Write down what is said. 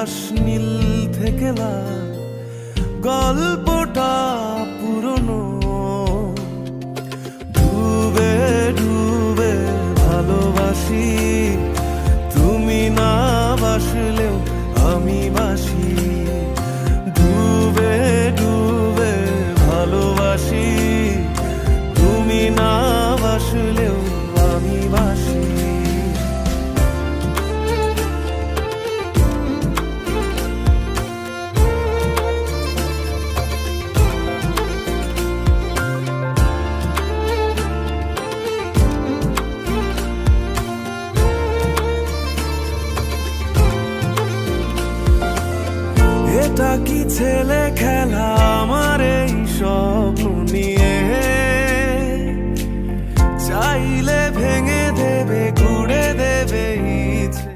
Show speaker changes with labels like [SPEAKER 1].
[SPEAKER 1] আকাশ নীল থেকে লাল, গল্পটা পুরনো। ডুবে ডুবে ভালোবাসি, তুমি না বাসলেও আমি বাসি। ডুবে ডুবে ভালোবাসি, তুমি না বাসলেও আমি বাসি। এটা কি ছেলে খেলা, আমার এই স্বপ্ন নিয়ে